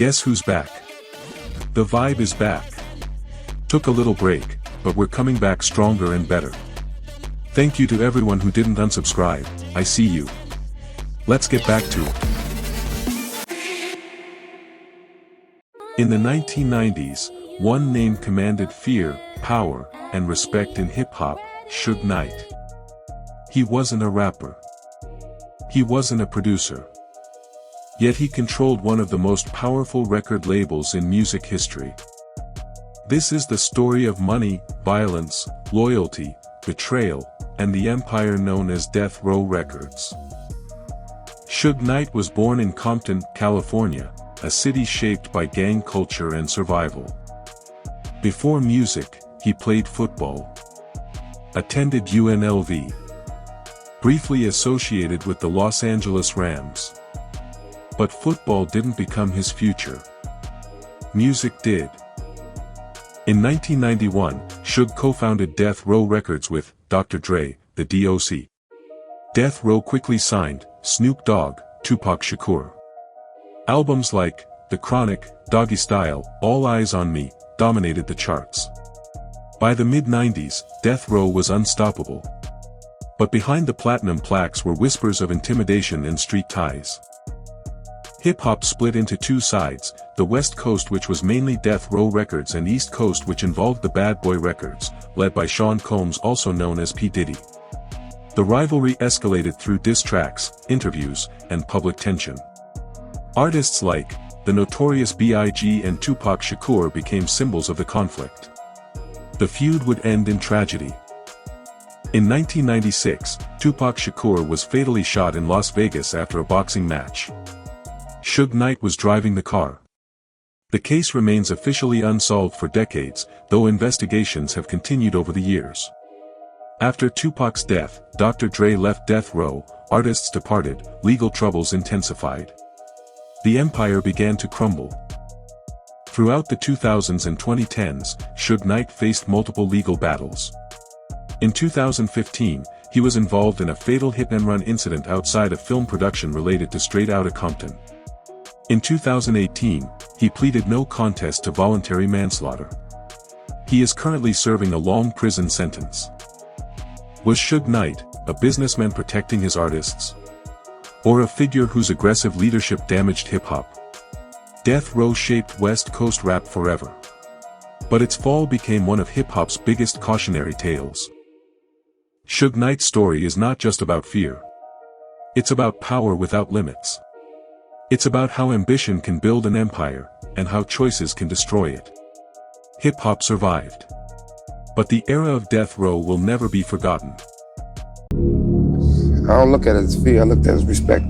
Guess who's back? The vibe is back. Took a little break, but we're coming back stronger and better. Thank you to everyone who didn't unsubscribe, I see you. Let's get back to it. In the 1990s, one name commanded fear, power, and respect in hip-hop, Suge Knight. He wasn't a rapper. He wasn't a producer. Yet he controlled one of the most powerful record labels in music history. This is the story of money, violence, loyalty, betrayal, and the empire known as Death Row Records. Suge Knight was born in Compton, California, a city shaped by gang culture and survival. Before music, he played football. Attended UNLV. Briefly associated with the Los Angeles Rams. But football didn't become his future. Music did. In 1991, Suge co-founded Death Row Records with Dr. Dre, the DOC. Death Row quickly signed Snoop Dogg, Tupac Shakur. Albums like The Chronic, Doggy Style, All Eyes on Me dominated the charts. By the mid-90s, Death Row was unstoppable. But behind the platinum plaques were whispers of intimidation and street ties. Hip-hop split into two sides, the West Coast which was mainly Death Row Records and East Coast which involved the Bad Boy Records, led by Sean Combs also known as P. Diddy. The rivalry escalated through diss tracks, interviews, and public tension. Artists like the Notorious B.I.G. and Tupac Shakur became symbols of the conflict. The feud would end in tragedy. In 1996, Tupac Shakur was fatally shot in Las Vegas after a boxing match. Suge Knight was driving the car. The case remains officially unsolved for decades, though investigations have continued over the years. After Tupac's death, Dr. Dre left Death Row, artists departed, legal troubles intensified. The empire began to crumble. Throughout the 2000s and 2010s, Suge Knight faced multiple legal battles. In 2015, he was involved in a fatal hit-and-run incident outside a film production related to Straight Outta Compton. In 2018, he pleaded no contest to voluntary manslaughter. He is currently serving a long prison sentence. Was Suge Knight a businessman protecting his artists? Or a figure whose aggressive leadership damaged hip-hop? Death Row shaped West Coast rap forever. But its fall became one of hip-hop's biggest cautionary tales. Suge Knight's story is not just about fear. It's about power without limits. It's about how ambition can build an empire, and how choices can destroy it. Hip-hop survived. But the era of Death Row will never be forgotten. I don't look at it as fear, I look at it as respect.